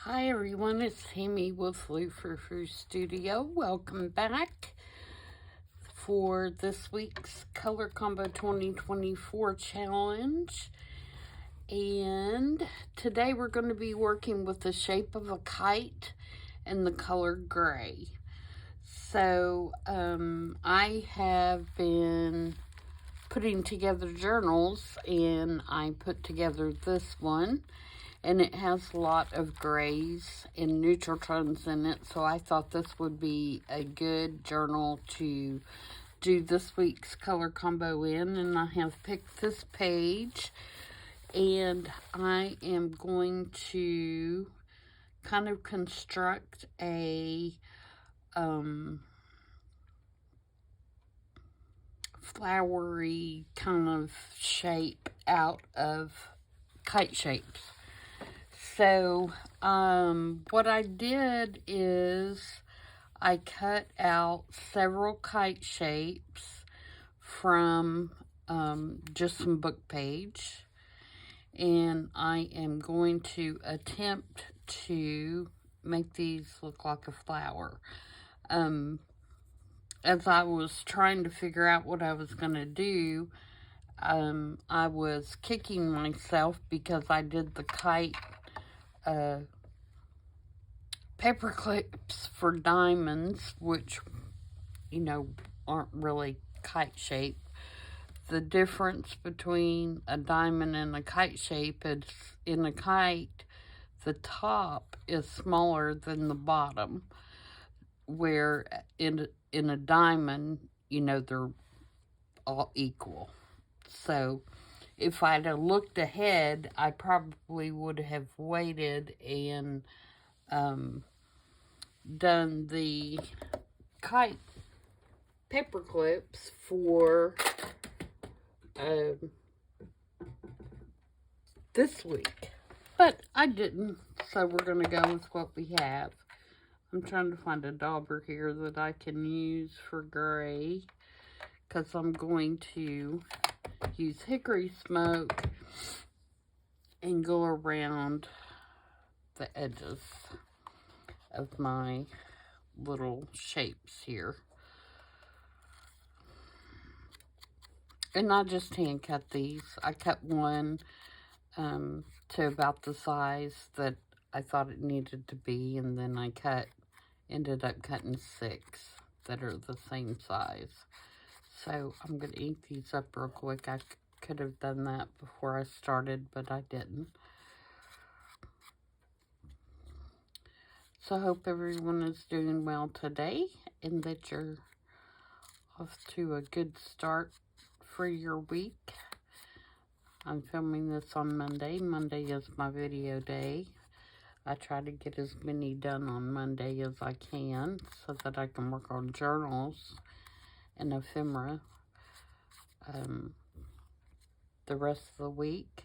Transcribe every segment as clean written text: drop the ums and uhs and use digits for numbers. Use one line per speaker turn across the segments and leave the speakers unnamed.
Hi everyone, it's Amy with Frou-frou Studio. Welcome back for this week's Color Combo 2024 challenge. And today we're going to be working with the shape of a kite and the color gray. So I have been putting together journals, and I put together this one. And it has a lot of grays and neutral tones in it, so I thought this would be a good journal to do this week's color combo in. And I have picked this page, and I am going to kind of construct a flowery kind of shape out of kite shapes. So, what I did is I cut out several kite shapes from just some book page, and I am going to attempt to make these look like a flower. As I was trying to figure out what I was going to do, I was kicking myself because I did the kite paper clips for diamonds, which, aren't really kite shape. The difference between a diamond and a kite shape is in a kite, the top is smaller than the bottom, where in a diamond, they're all equal. So if I'd have looked ahead, I probably would have waited and done the kite paper clips for this week, but I didn't, so we're going to go with what we have. I'm trying to find a dauber here that I can use for gray, because I'm going to use hickory smoke and go around the edges of my little shapes here. And I just hand cut these. I cut one to about the size that I thought it needed to be, and then I ended up cutting 6 that are the same size. So I'm going to ink these up real quick. I could have done that before I started, but I didn't. So I hope everyone is doing well today, and that you're off to a good start for your week. I'm filming this on Monday. Monday is my video day. I try to get as many done on Monday as I can so that I can work on journals and ephemera the rest of the week.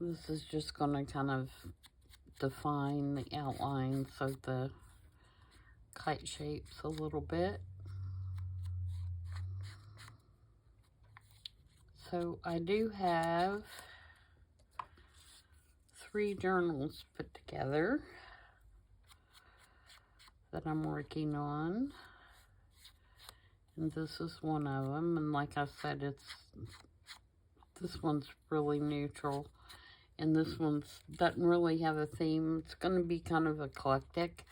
This is just going to kind of define the outlines of the kite shapes a little bit. So I do have 3 journals put together that I'm working on, and this is one of them. And like I said, this one's really neutral, and this one doesn't really have a theme. It's going to be kind of eclectic,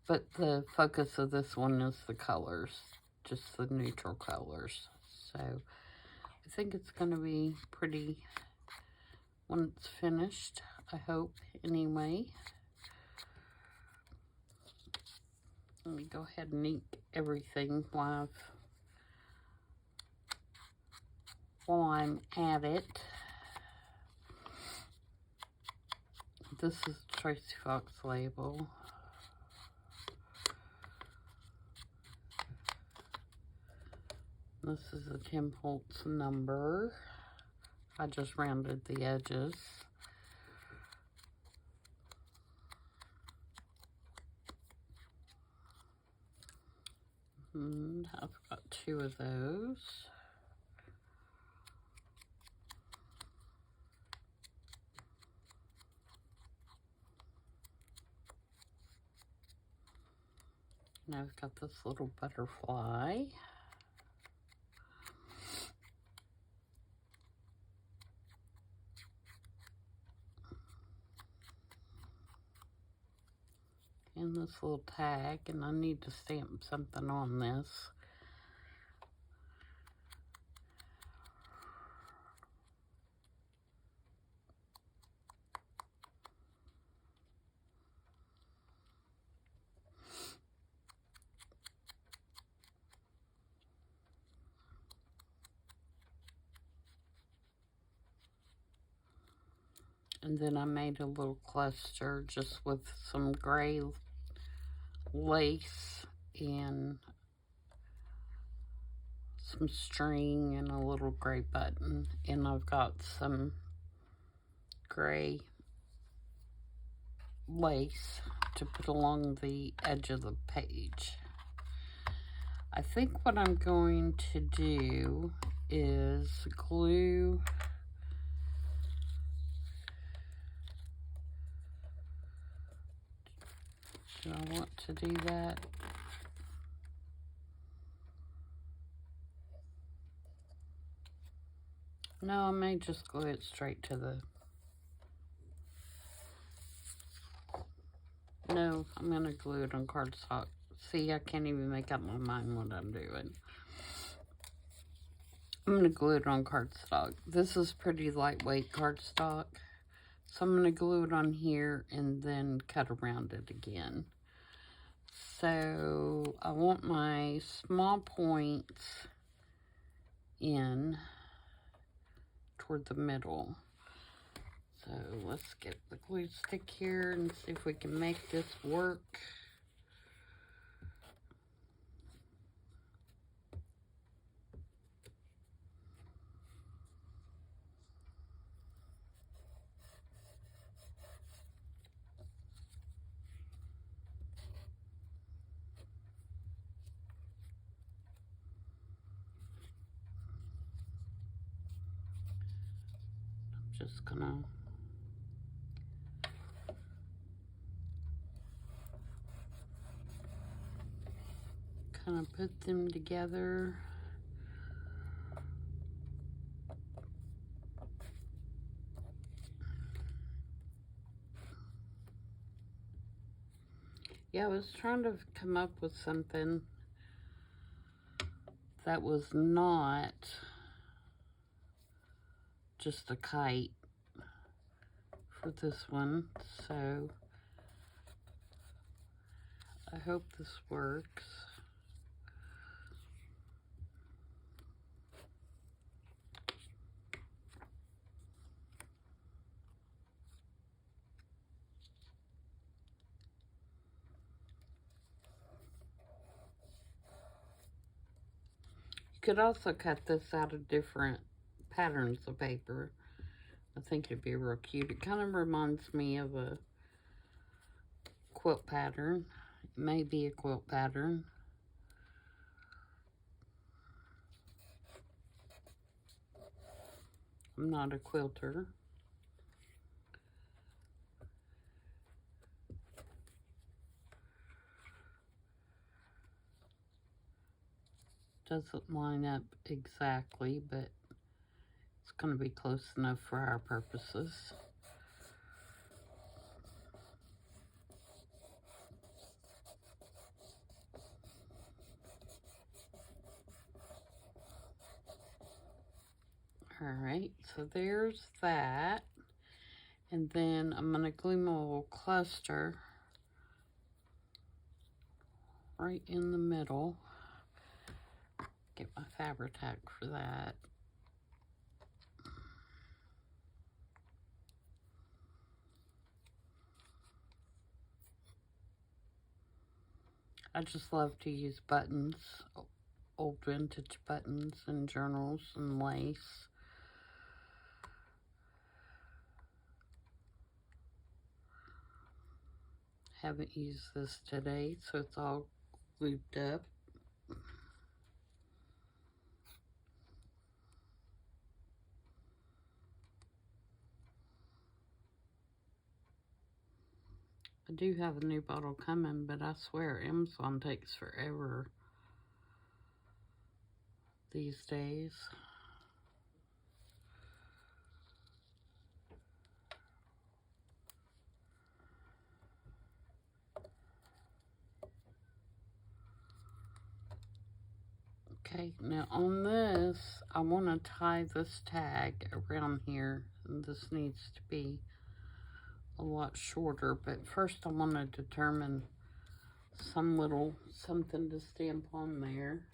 but the focus of this one is the colors, just the neutral colors. So I think it's going to be pretty when it's finished, I hope, anyway. Let me go ahead and ink everything while I'm at it. This is Tracy Fox label. This is a Tim Holtz number. I just rounded the edges. And I've got 2 of those. And I've got this little butterfly. And this little tag, and I need to stamp something on this. And then I made a little cluster just with some gray lace and some string and a little gray button. And I've got some gray lace to put along the edge of the page. I think what I'm going to do is glue do I want to do that? No, I may just glue it straight to the... No, I'm going to glue it on cardstock. See, I can't even make up my mind what I'm doing. I'm going to glue it on cardstock. This is pretty lightweight cardstock. So I'm going to glue it on here and then cut around it again. So I want my small points in toward the middle. So let's get the glue stick here and see if we can make this work. I'm just gonna kind of put them together. Yeah, I was trying to come up with something that was not just a kite for this one, so I hope this works. You could also cut this out of different patterns of paper. I think it'd be real cute. It kind of reminds me of a quilt pattern. It may be a quilt pattern. I'm not a quilter. Doesn't line up exactly, but it's going to be close enough for our purposes. Alright, so there's that. And then I'm going to glue my little cluster right in the middle. Get my Fabri-Tac for that. I just love to use buttons, old vintage buttons and journals and lace. Haven't used this today, so it's all glued up. I do have a new bottle coming, but I swear Amazon takes forever these days. Okay, now on this, I want to tie this tag around here, and this needs to be a lot shorter, but first I want to determine some little something to stamp on there.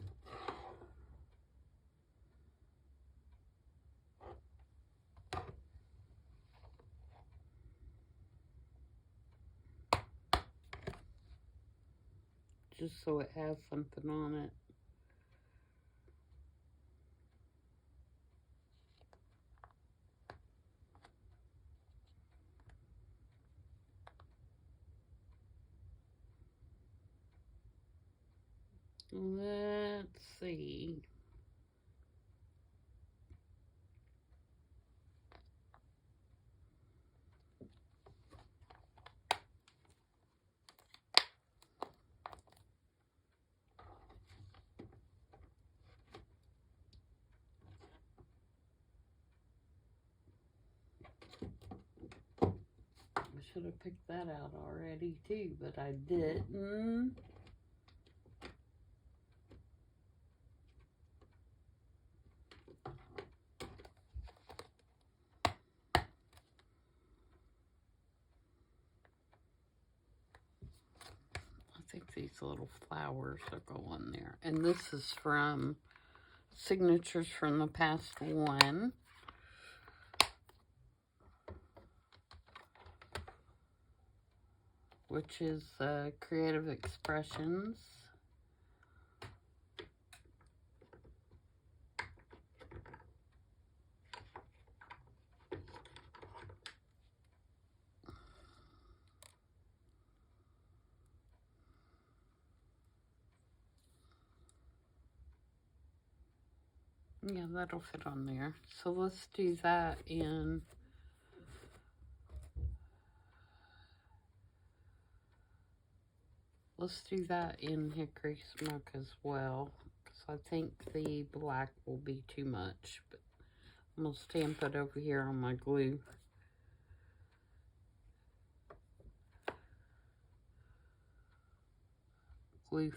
Just so it has something on it. Let's see. I should have picked that out already too, but I didn't. I think these little flowers will go on there. And this is from Signatures from the Past One, which is Creative Expressions. Yeah, that'll fit on there. So let's do that in Hickory Smoke as well, because I think the black will be too much. But I'm going to stamp it over here on my glue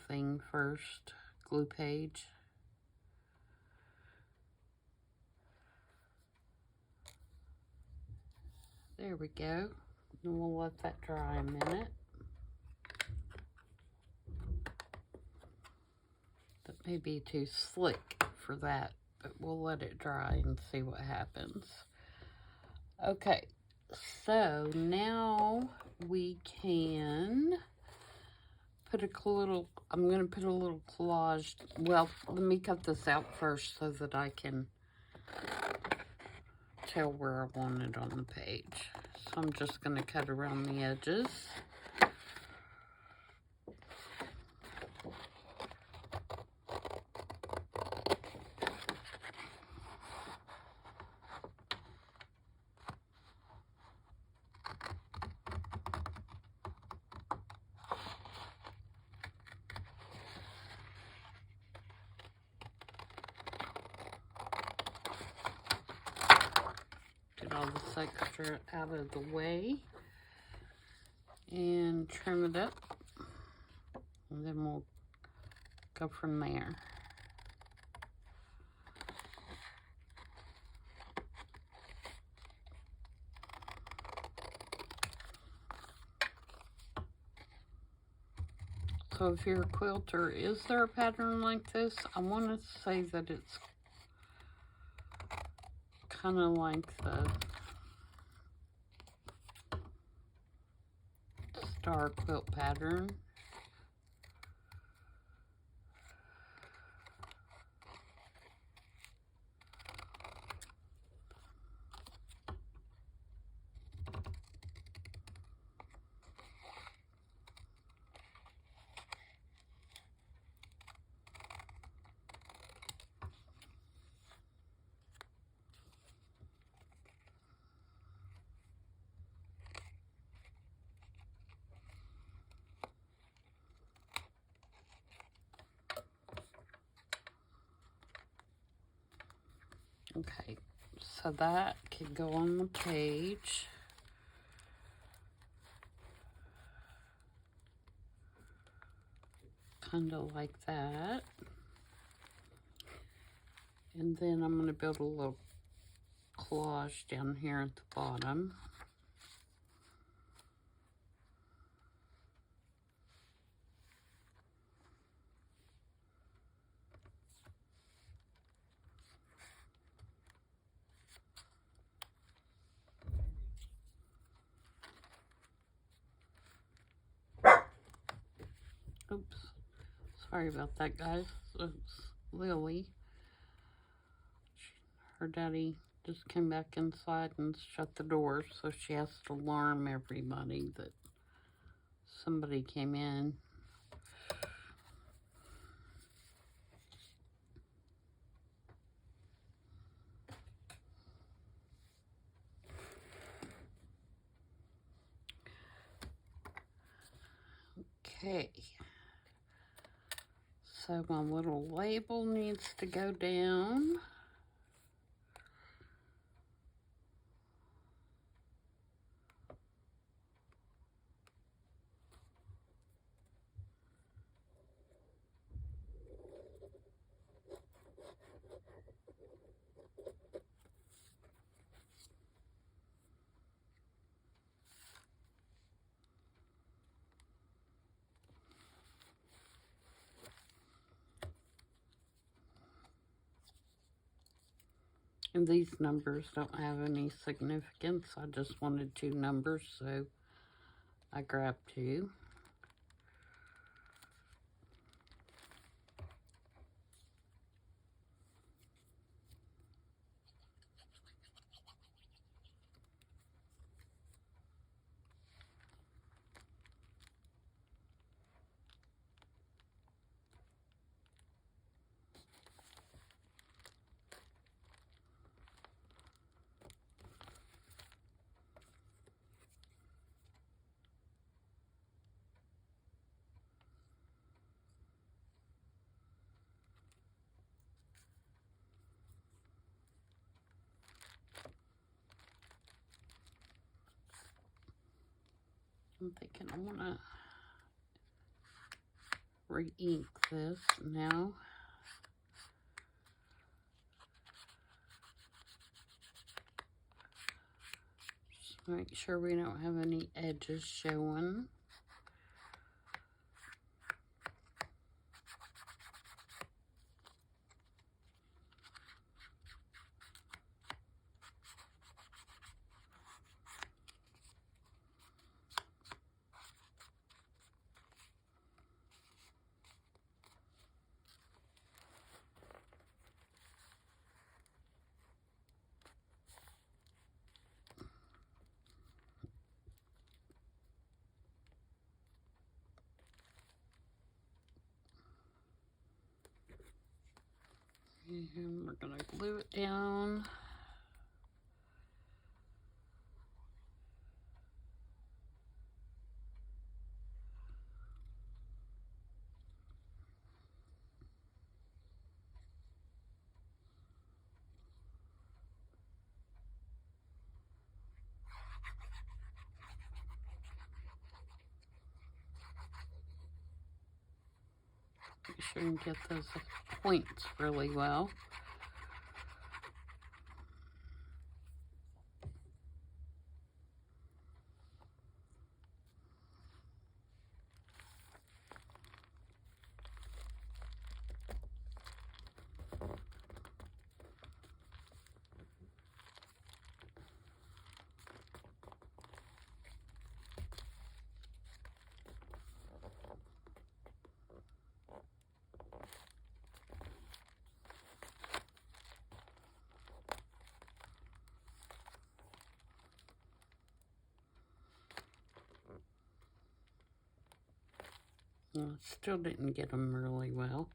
thing first, glue page. There we go. And we'll let that dry a minute. That may be too slick for that, but we'll let it dry and see what happens. Okay, so now we can put a little, I'm going to put a little collage. Well, let me cut this out first so that I can tell where I want it on the page. So I'm just going to cut around the edges. Get all this extra out of the way and trim it up, and then we'll go from there. So if you're a quilter, is there a pattern like this? I want to say that it's kind of like the star quilt pattern. Okay, so that could go on the page. Kind of like that. And then I'm going to build a little collage down here at the bottom. Oops. Sorry about that, guys. It's Lily. Her daddy just came back inside and shut the door, so she has to alarm everybody that somebody came in. Okay. So my little label needs to go down. And these numbers don't have any significance. I just wanted 2 numbers, so I grabbed 2. I'm thinking I want to re-ink this now. Just make sure we don't have any edges showing. And we're going to glue it down. Make sure you get those points really well. Well, still didn't get them really well.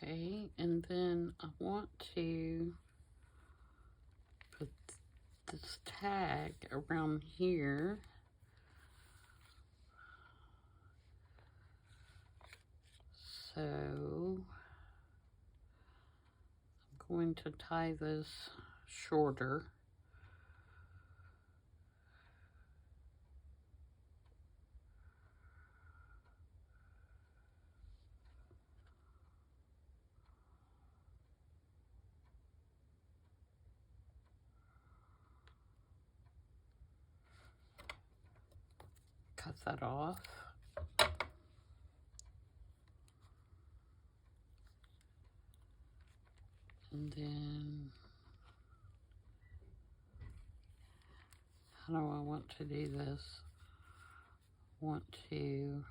Okay, and then I want to put this tag around here. So I'm going to tie this shorter. Cut that off. And then, how do I want to do this? I want to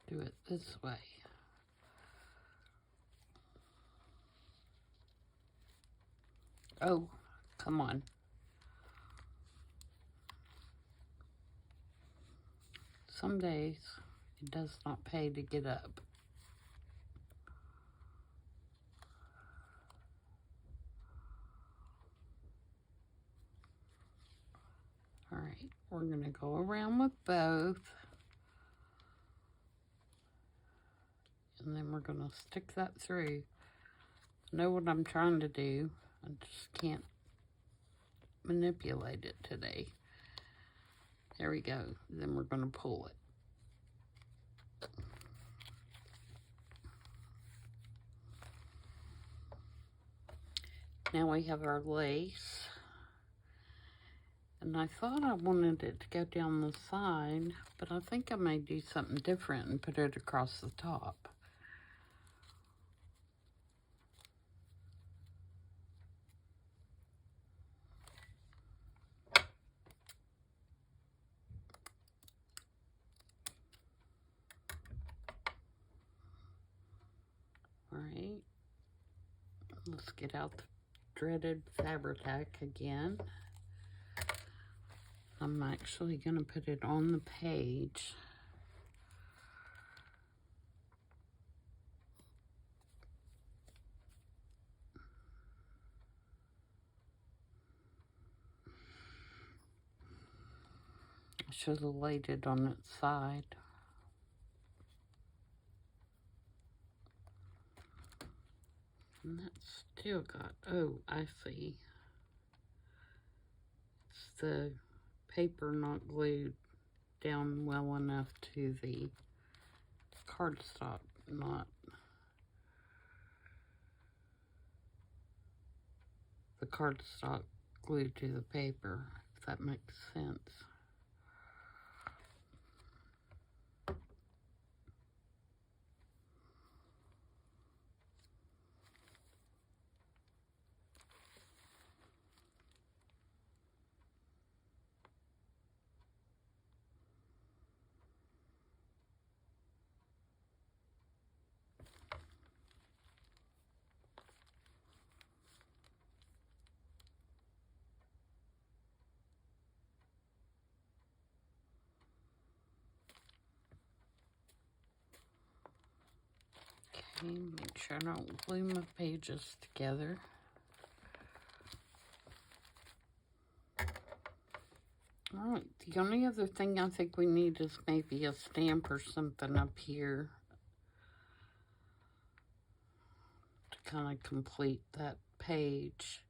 do it this way. Oh, come on. Some days it does not pay to get up. All right, we're going to go around with both. And then we're going to stick that through. Know what I'm trying to do. I just can't manipulate it today. There we go. Then we're going to pull it. Now we have our lace. And I thought I wanted it to go down the side, but I think I may do something different and put it across the top. Alright, let's get out the dreaded Fabri-Tac again. I'm actually going to put it on the page. I should have laid it on its side. And that's still got, oh, I see. It's the paper not glued down well enough to the cardstock, not the cardstock glued to the paper, if that makes sense. Okay, make sure I don't glue my pages together. Alright, the only other thing I think we need is maybe a stamp or something up here to kind of complete that page.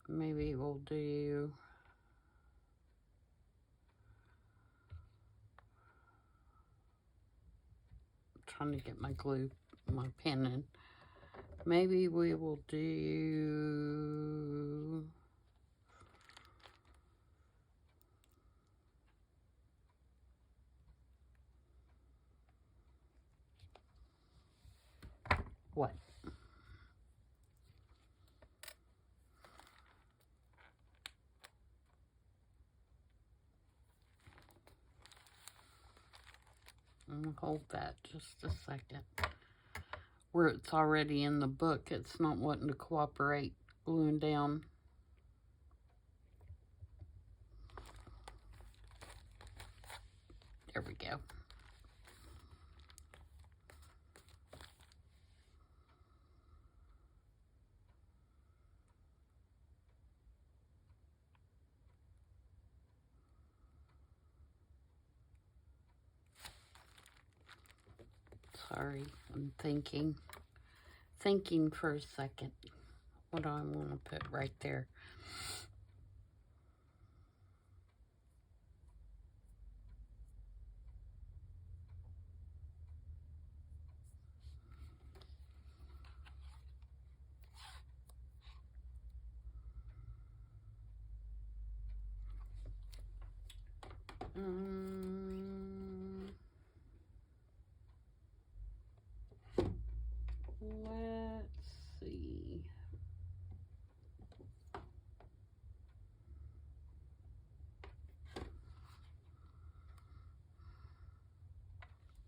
Maybe we'll do trying to get my glue, my pen in. Maybe we will do what? I'm gonna hold that just a second. Where it's already in the book, it's not wanting to cooperate gluing down. There we go. Sorry, I'm thinking for a second. What do I want to put right there? Let's see.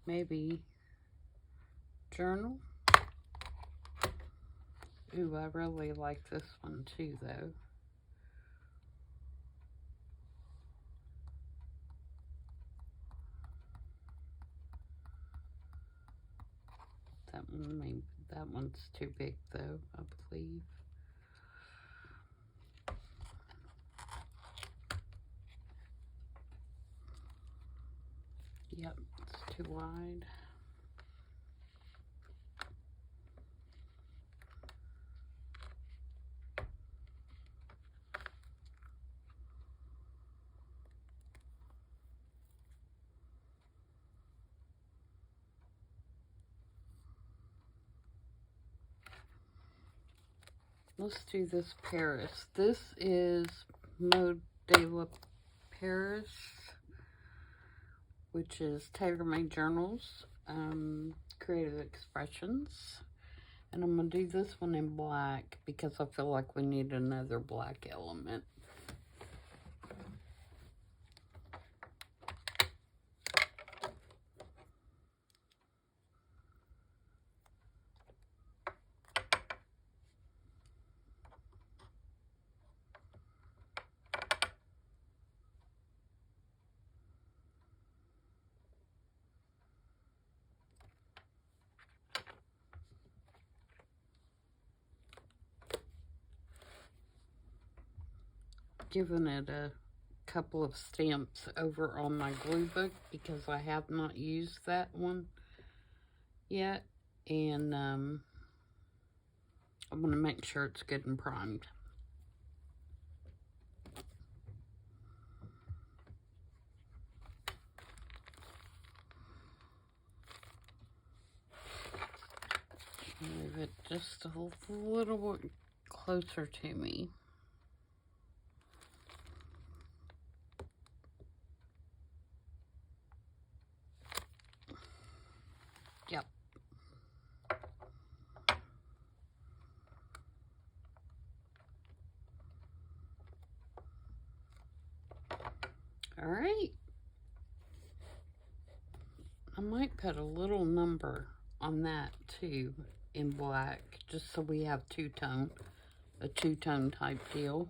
Maybe journal. Ooh, I really like this one too, though. That one's too big, though, I believe. Yep, it's too wide. Let's do this Paris. This is Mode de la Paris, which is tailor-made journals, creative expressions. And I'm going to do this one in black because I feel like we need another black element. Giving it a couple of stamps over on my glue book because I have not used that one yet, and I'm going to make sure it's good and primed. Move it just a little bit closer to me. Yep. All right. I might put a little number on that too in black, just so we have two-tone, a two-tone type deal.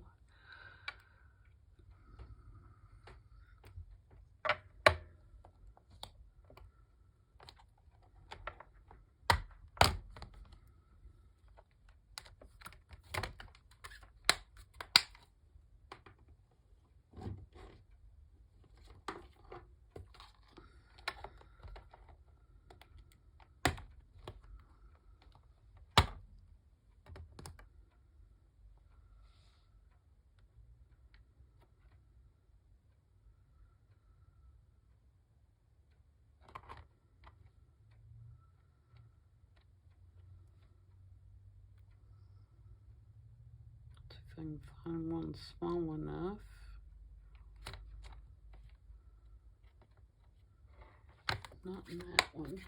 If I can find one small enough. Not in that one.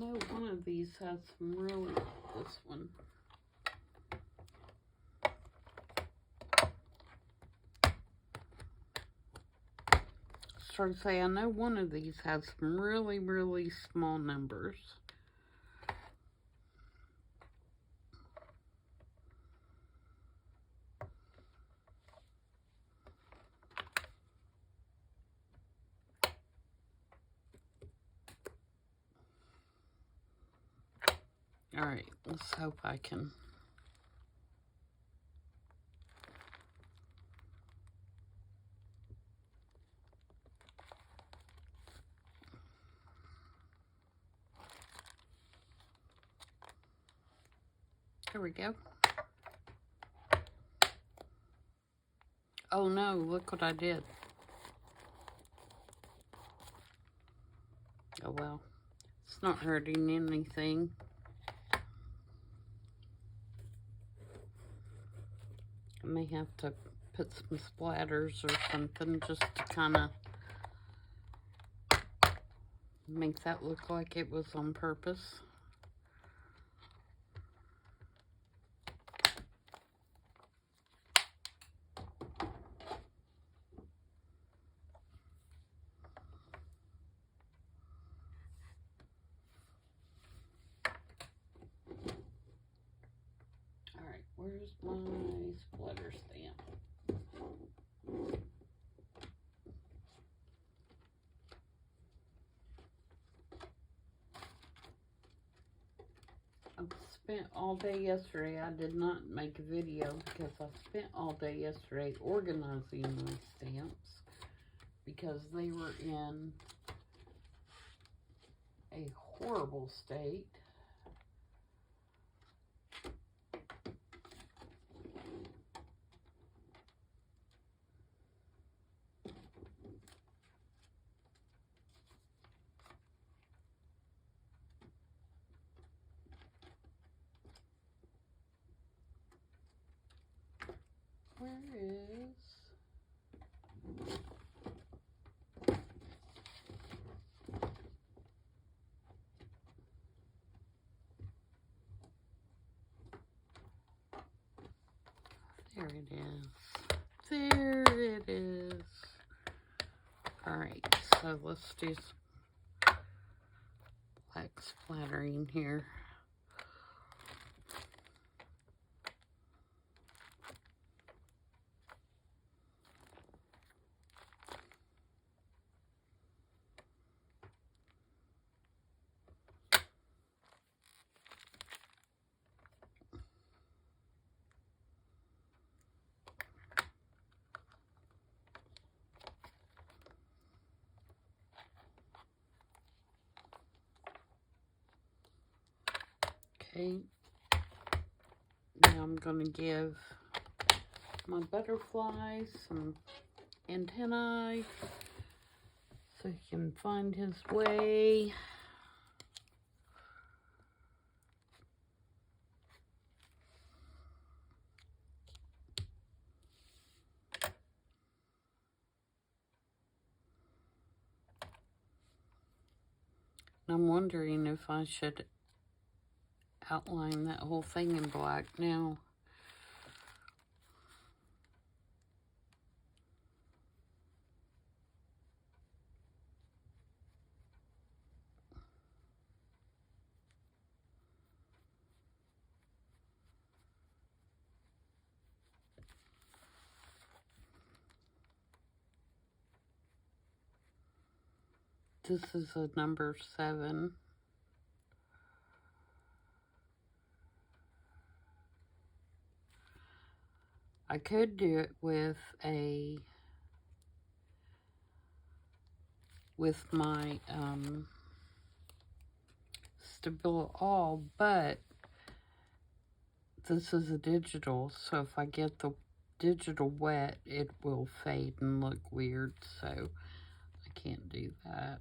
know one of these has some really, this one. Start to say, I know one of these has some really, really small numbers. All right, let's hope I can. There we go. Oh no, look what I did. Oh well, it's not hurting anything. I may have to put some splatters or something just to kind of make that look like it was on purpose. Alright, where's my splatter stamp? I spent all day yesterday. I did not make a video because I spent all day yesterday organizing my stamps because they were in a horrible state. Where is... There it is. There it is. Alright, so let's do some black splattering here. Okay, now I'm going to give my butterfly some antennae so he can find his way. And I'm wondering if I should outline that whole thing in black now. This is a number 7. I could do it with my Stabilo All, but this is a digital, so if I get the digital wet, it will fade and look weird, so I can't do that.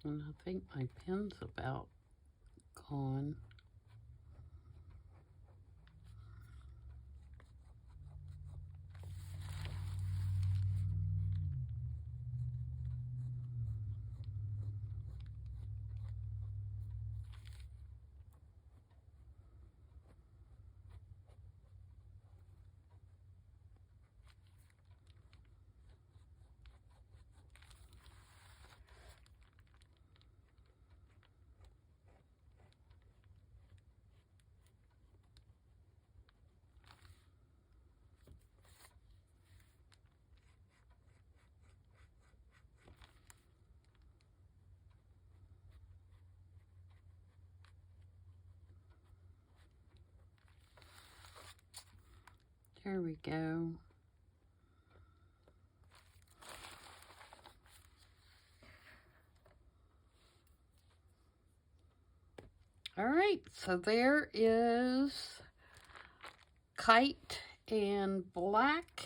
And I think my pen's about gone. There we go. All right, so there is Kite and Black.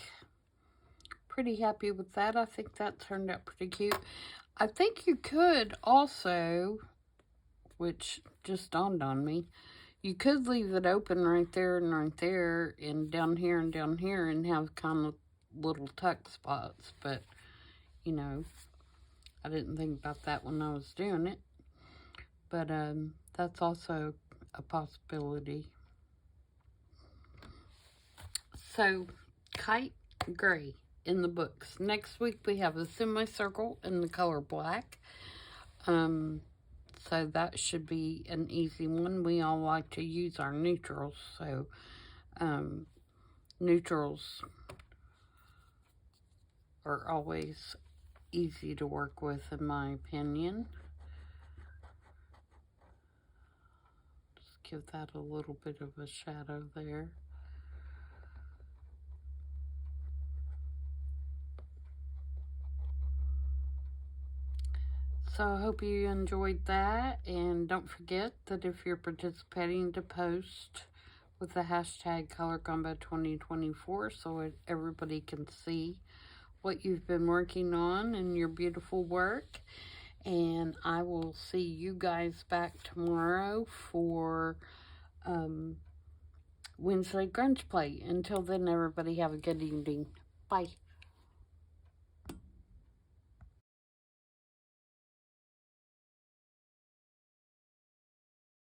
Pretty happy with that. I think that turned out pretty cute. I think you could also, which just dawned on me, you could leave it open right there and down here and have kind of little tuck spots. But, you know, I didn't think about that when I was doing it. But that's also a possibility. So, Kite Gray in the books. Next week we have a semicircle in the color black. So that should be an easy one. We all like to use our neutrals, so neutrals are always easy to work with, in my opinion. Just give that a little bit of a shadow there. So I hope you enjoyed that, and don't forget that if you're participating, to post with the hashtag ColorCombo2024 so everybody can see what you've been working on and your beautiful work. And I will see you guys back tomorrow for Wednesday Grunge Play. Until then, everybody have a good evening. Bye.